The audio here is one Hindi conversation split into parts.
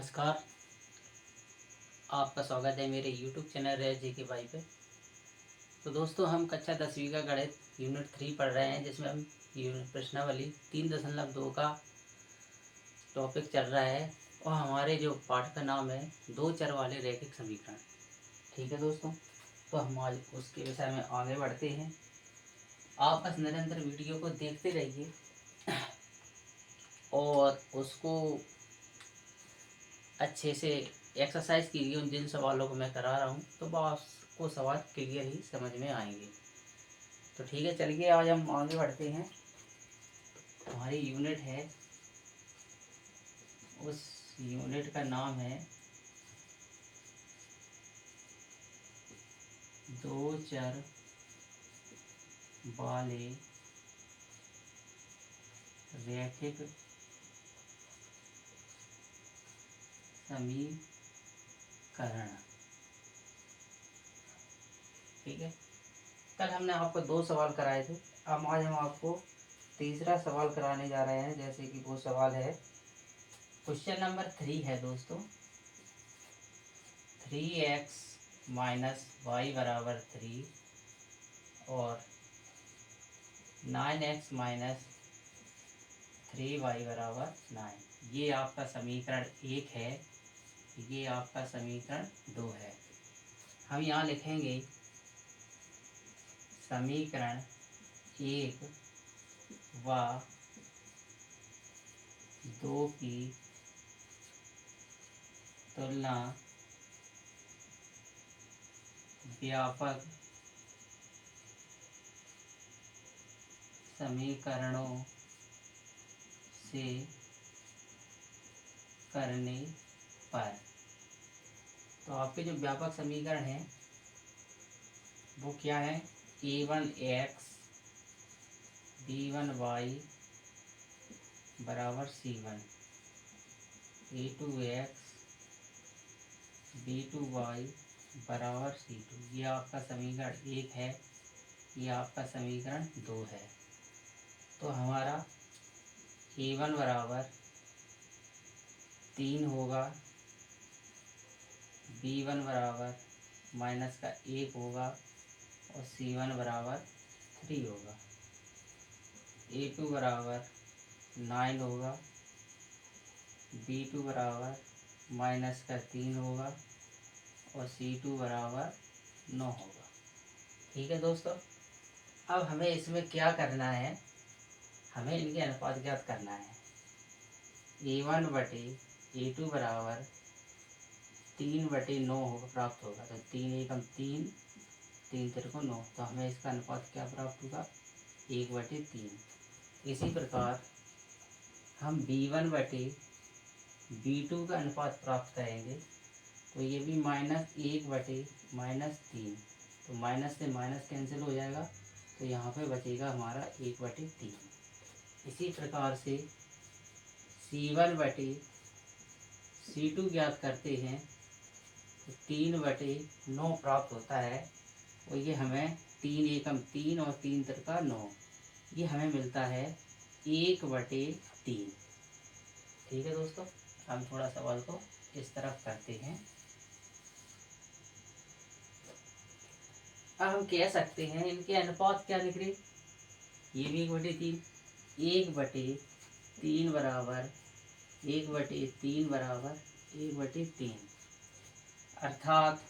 नमस्कार। आपका स्वागत है मेरे YouTube चैनल रह जी के भाई पे। तो दोस्तों, हम कक्षा 10वीं का गणित यूनिट 3 पढ़ रहे हैं, जिसमें हम प्रश्नावली 3.2 का टॉपिक चल रहा है। और हमारे जो पाठ का नाम है दो चर वाले रैखिक समीकरण। ठीक है दोस्तों, तो हम आज उसके विषय में आगे बढ़ते हैं। आप बस निरंतर वीडियो को देखते रहिए और उसको अच्छे से एक्सरसाइज कीजिए। उन जिन सवालों को मैं करा रहा हूँ तो आपको सवाल क्लियर ही समझ में आएंगे। तो ठीक है, चलिए आज हम आगे बढ़ते हैं। हमारी यूनिट है, उस यूनिट का नाम है दो चर वाले रैखिक समीकरण। ठीक है, कल हमने आपको 2 सवाल कराए थे। अब आज हम आपको तीसरा सवाल कराने जा रहे हैं। जैसे कि वो सवाल है, क्वेश्चन नंबर 3 है दोस्तों, 3x माइनस वाई बराबर 3 और 9x माइनस 3y बराबर 9। ये आपका समीकरण 1 है, ये आपका समीकरण 2 है। हम यहाँ लिखेंगे समीकरण 1 व 2 की तुलना व्यापक समीकरणों से करने पर। तो आपके जो व्यापक समीकरण हैं वो क्या है? a1x b1y बराबर c1, a2x b2y बराबर c2। ये आपका समीकरण 1 है, ये आपका समीकरण 2 है। तो हमारा a1 बराबर 3 होगा, b1 बराबर माइनस का 1 होगा और c1 बराबर 3 होगा। a2 बराबर 9 होगा, b2 बराबर माइनस का 3 होगा और c2 बराबर 9 होगा। ठीक है दोस्तों, अब हमें इसमें क्या करना है? हमें इनके अनुपात ज्ञात करना है। a1 बटे a2 बराबर 3/9 होगा, प्राप्त होगा। तो 3 एकम 3, 3 तिरको 9। तो हमें इसका अनुपात क्या प्राप्त होगा? 1/3। इसी प्रकार हम b1 बटे b2 का अनुपात प्राप्त करेंगे। तो ये भी -1/-3। तो माइनस से माइनस कैंसिल हो जाएगा, तो यहाँ पे बचेगा हमारा 1/3। इसी प्रकार से c1 बटे c2 ज्ञात करते हैं तो 3/9 प्राप्त होता है। और ये हमें 3 एकम 3 और 3 तिरका 9, ये हमें मिलता है 1/3। ठीक है दोस्तों, हम थोड़ा सवाल को इस तरफ करते हैं। अब हम कह सकते हैं इनके अनुपात क्या निकले? ये भी 1/3, 1/3 बराबर 1/3 बराबर 1/3। अर्थात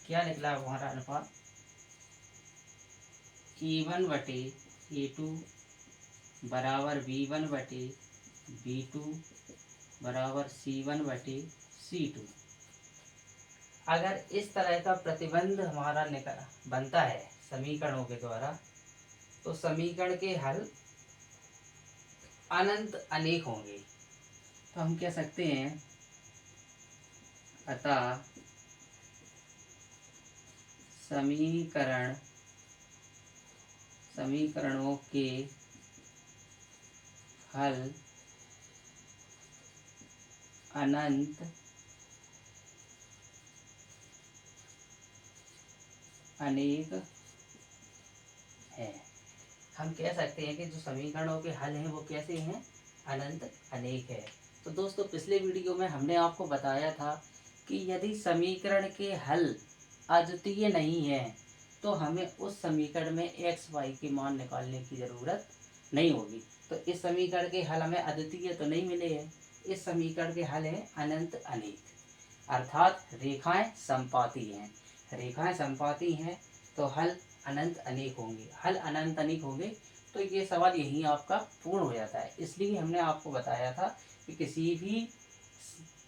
क्या निकला हमारा अनुपात? a1 बटे a2 बराबर b1 बटे b2 बराबर c1 बटे c2। अगर इस तरह का प्रतिबंध हमारा बनता है समीकरणों के द्वारा, तो समीकरण के हल अनंत अनेक होंगे। तो हम कह सकते हैं, अतः समीकरणों के हल अनंत अनेक है। हम कह सकते हैं कि जो समीकरणों के हल हैं वो कैसे हैं? अनंत अनेक है। तो दोस्तों पिछले वीडियो में हमने आपको बताया था कि यदि समीकरण के हल अद्वितीय नहीं है तो हमें उस समीकरण में एक्स वाई के मान निकालने की ज़रूरत नहीं होगी। तो इस समीकरण के हल हमें अद्वितीय तो नहीं मिले हैं, इस समीकरण के हल हैं अनंत अनेक, अर्थात रेखाएं समपाती हैं। रेखाएं समपाती हैं तो हल अनंत अनेक होंगे। हल अनंत अनेक होंगे तो ये सवाल यहीं आपका पूर्ण हो जाता है। इसलिए हमने आपको बताया था कि किसी भी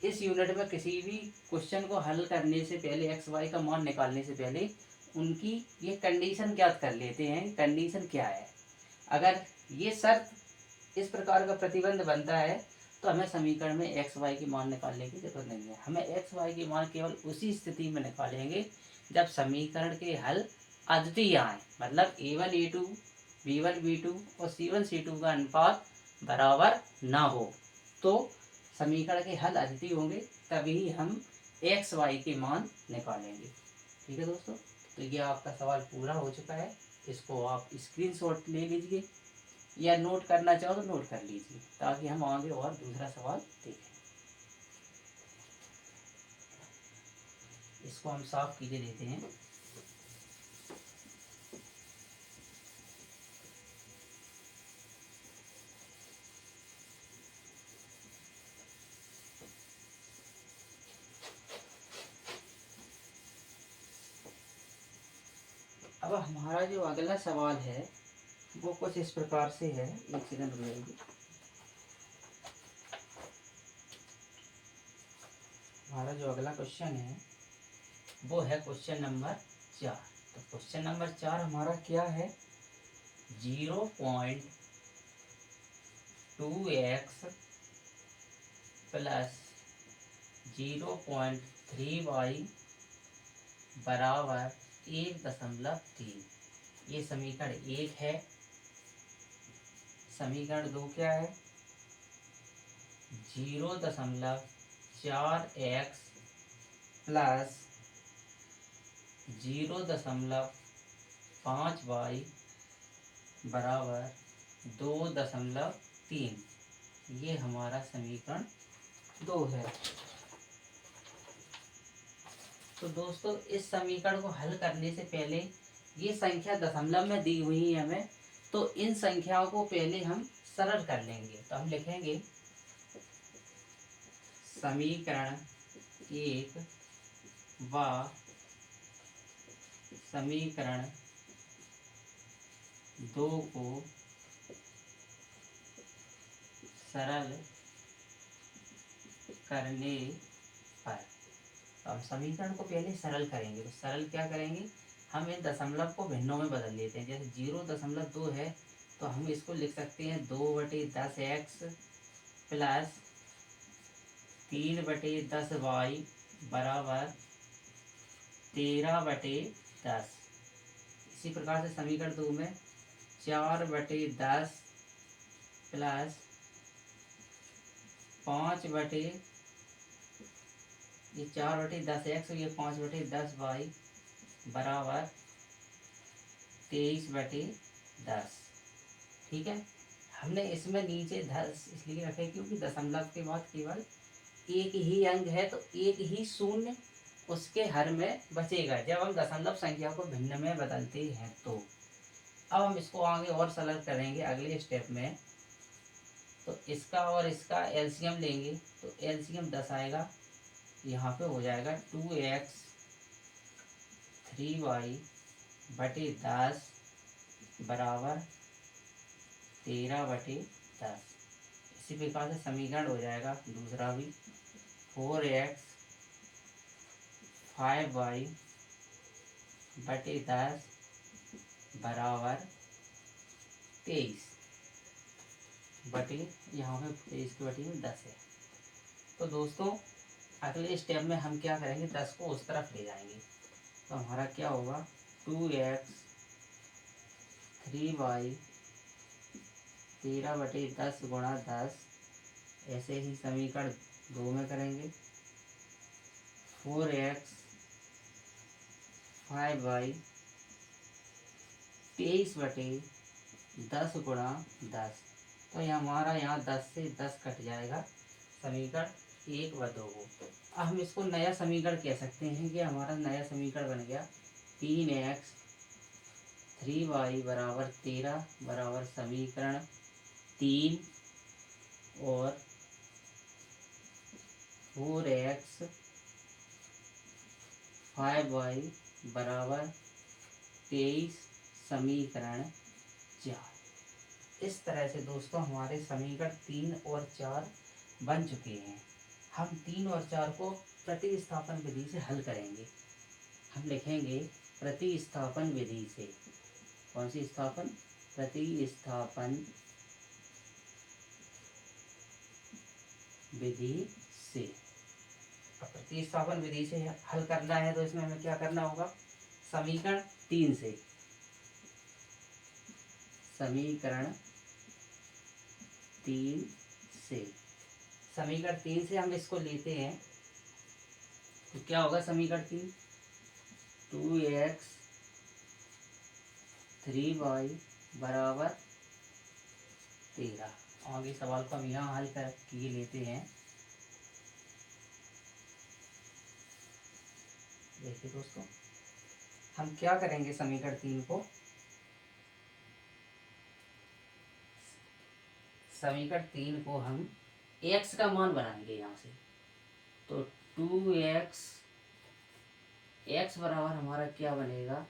इस यूनिट में किसी भी क्वेश्चन को हल करने से पहले, एक्स वाई का मान निकालने से पहले उनकी ये कंडीशन ज्ञात कर लेते हैं। कंडीशन क्या है? अगर ये शर्त इस प्रकार का प्रतिबंध बनता है तो हमें समीकरण में एक्स वाई के मान निकालने की जरूरत नहीं है। हमें एक्स वाई के मान केवल उसी स्थिति में निकालेंगे जब समीकरण के हल अद्वितीय आए, मतलब a1 a2 b1 b2 और c1 c2 का अनुपात बराबर ना हो। तो समीकरण के हल अद्वितीय होंगे, तभी हम एक्स वाई के मान निकालेंगे। ठीक है दोस्तों, तो ये आपका सवाल पूरा हो चुका है। इसको आप स्क्रीनशॉट ले लीजिए या नोट करना चाहो तो नोट कर लीजिए, ताकि हम आगे और दूसरा सवाल देखें। इसको हम साफ कीजिए देते हैं। अब हमारा जो अगला सवाल है वो कुछ इस प्रकार से है। एक सेकंड रुक जाइए। हमारा जो अगला क्वेश्चन है वो है क्वेश्चन नंबर 4। तो क्वेश्चन नंबर 4 हमारा क्या है? 0.2x प्लस 0.3y बराबर 1.3। ये समीकरण 1 है। समीकरण 2 क्या है? 0.4x प्लस 0.5y बराबर 2.3। ये हमारा समीकरण 2 है। तो दोस्तों इस समीकरण को हल करने से पहले ये संख्या दशमलव में दी हुई है हमें, तो इन संख्याओं को पहले हम सरल कर लेंगे। तो हम लिखेंगे समीकरण 1 व समीकरण 2 को सरल करने पर। तो हम समीकरण को पहले सरल करेंगे। तो सरल क्या करेंगे? हम इन दशमलव को भिन्नों में बदल देते हैं। जैसे 0.2 है तो हम इसको लिख सकते हैं 2/10x प्लस 3/10y बराबर 13/10। इसी प्रकार से समीकरण 2 में 4/10 प्लस 5/10 ये 4/10x और ये 5/10y बराबर 23/10। ठीक है, हमने इसमें नीचे 10 इसलिए रखे क्योंकि दशमलव के बाद केवल एक ही अंक है, तो एक ही शून्य उसके हर में बचेगा जब हम दशमलव संख्या को भिन्न में बदलते हैं। तो अब हम इसको आगे और सरल करेंगे अगले स्टेप में। तो इसका और इसका एलसीएम लेंगे तो एलसीएम 10 आएगा। यहाँ पे हो जाएगा 2x 3y बटे 10 बराबर 13/10। इसी प्रकार से समीकरण हो जाएगा दूसरा भी 4x 5y बटे 10 बराबर 23 बटे, यहाँ पे 23 के बटे में 10 है। तो दोस्तों अगले स्टेप में हम क्या करेंगे? 10 को उस तरफ ले जाएंगे। तो हमारा क्या होगा? 2x 3y 13/10 गुणा 10। ऐसे ही समीकरण 2 में करेंगे 4x 5y 23/10 गुणा 10। तो तो ये हमारा यहाँ 10 से 10 कट जाएगा, समीकरण 1 व 2 को। अब हम इसको नया समीकरण कह सकते हैं कि हमारा नया समीकरण बन गया 3x 3y बराबर 13 बराबर समीकरण 3 और 4x 5y बराबर 23 समीकरण 4। इस तरह से दोस्तों हमारे समीकरण 3 और 4 बन चुके हैं। हम 3 और 4 को प्रतिस्थापन विधि से हल करेंगे। हम लिखेंगे प्रतिस्थापन विधि से। कौन सी स्थापन? प्रतिस्थापन विधि से। अब प्रतिस्थापन विधि से हल करना है तो इसमें हमें क्या करना होगा? समीकरण 3 से, समीकरण 3 से, समीकरण 3 से हम इसको लेते हैं तो क्या होगा? समीकरण 3 2x 3y बराबर 13। आगे सवाल को हम यहाँ हल कर किए लेते हैं। देखिए दोस्तों, हम क्या करेंगे? समीकरण 3 को, समीकरण 3 को हम x का मान बनाएंगे यहाँ से। तो 2x, x बराबर हमारा क्या बनेगा?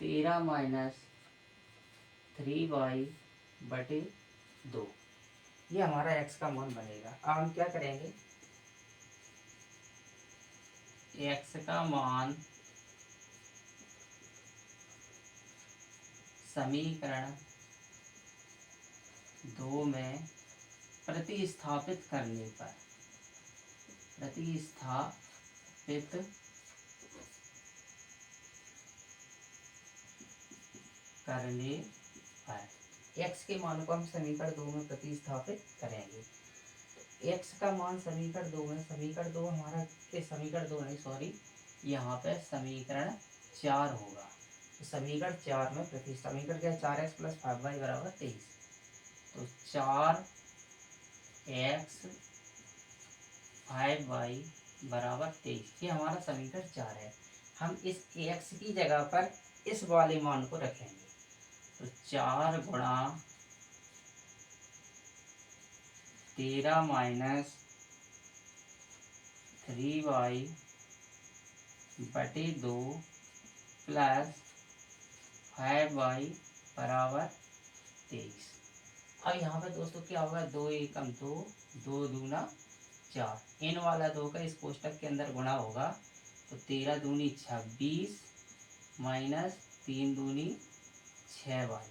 13 माइनस 3y बटे 2। ये हमारा x का मान बनेगा। अब हम क्या करेंगे? x का मान समीकरण 2 में प्रतिस्थापित करने पर, प्रतिस्थापित करने पर x के मान को हम समीकरण 2 में प्रतिस्थापित करेंगे। x का मान समीकरण 2 में, समीकरण 2 हमारा के समीकरण 2 नहीं, सॉरी, यहाँ पे समीकरण 4 होगा। तो समीकरण 4 में समीकरण क्या है? 4x प्लस 5y बराबर 23। तो 4x 5y बराबर 23, ये हमारा समीकरण 4 है। हम इस x की जगह पर इस वाले मान को रखेंगे। तो 4 गुणा 13 माइनस 3y बटे 2 प्लस 5y बराबर 23। अब यहाँ पे दोस्तों क्या होगा? 2 एकम 2, 2 दूना 4, इन वाला 2 का इस कोष्टक के अंदर गुणा होगा। तो 13 दूनी 26 माइनस 3 दूनी 6y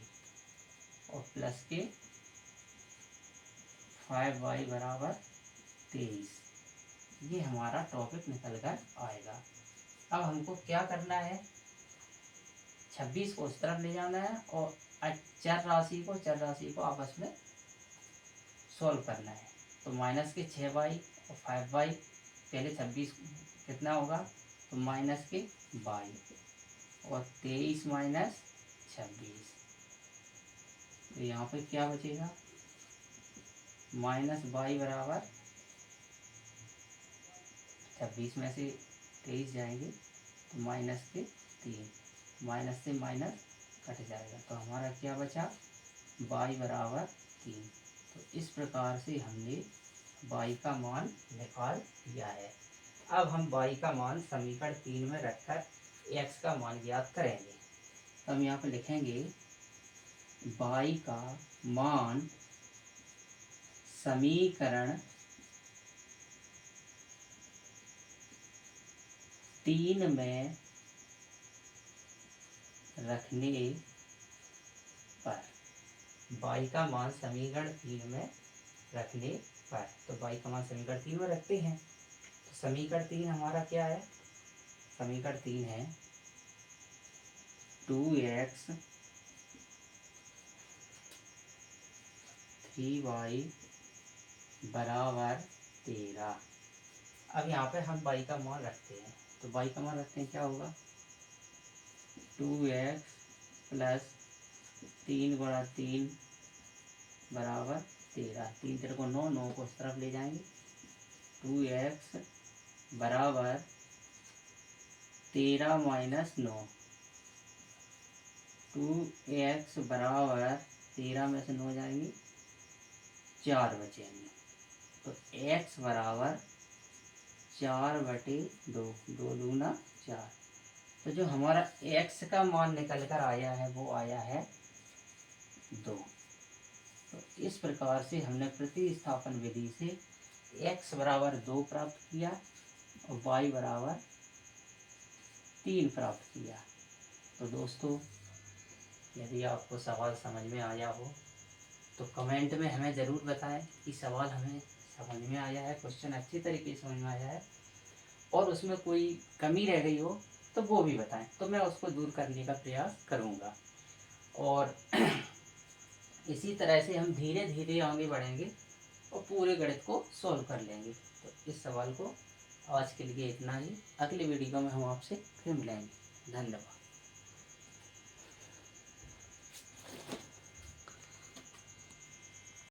और प्लस के 5y बराबर 23। ये हमारा टॉपिक निकल कर आएगा। अब हमको क्या करना है? 26 को उस तरफ ले जाना है और चर राशि को आपस में सॉल्व करना है। तो माइनस के 6y और 5y, पहले 26 कितना होगा? तो माइनस के 22 और 23 माइनस 26। तो यहाँ पे क्या बचेगा? माइनस y बराबर 26 में से 23 जाएंगे तो माइनस के 3, माइनस से माइनस कट जाएगा। तो हमारा क्या बचा? y बराबर 3। तो इस प्रकार से हमने y का मान निकाल लिया है। अब हम y का मान समीकरण 3 में रखकर x का मान ज्ञात करेंगे। तो हम यहाँ पे लिखेंगे y का मान समीकरण 3 में रखने पर, y का मान समीकरण 3 में रखने पर, तो y का मान समीकरण 3 में रखते हैं। तो समीकरण 3 हमारा क्या है? समीकरण 3 है 2x 3y बराबर 13। अब यहाँ पे हम y का मान रखते हैं। तो y का मान रखते हैं, क्या होगा? 2x प्लस 3 × 3 बराबर 13, 3 3 को 9, 9 को उस तरफ ले जाएंगे। 2x बराबर 13 - 9, 2x बराबर 13 में से 9 जाएंगे, 4 बचेंगे। तो x बराबर 4/2, 2 दूना 4। तो जो हमारा x का मान निकल कर आया है वो आया है 2। तो इस प्रकार से हमने प्रतिस्थापन विधि से x बराबर 2 प्राप्त किया और y बराबर 3 प्राप्त किया। तो दोस्तों, यदि आपको सवाल समझ में आया हो तो कमेंट में हमें ज़रूर बताएं कि सवाल हमें समझ में आया है, क्वेश्चन अच्छी तरीके से समझ में आया है, और उसमें कोई कमी रह गई हो तो वो भी बताएं, तो मैं उसको दूर करने का प्रयास करूँगा। और इसी तरह से हम धीरे धीरे आगे बढ़ेंगे और पूरे गणित को सॉल्व कर लेंगे। तो इस सवाल को आज के लिए इतना ही। अगले वीडियो में हम आपसे फिर मिलेंगे। धन्यवाद।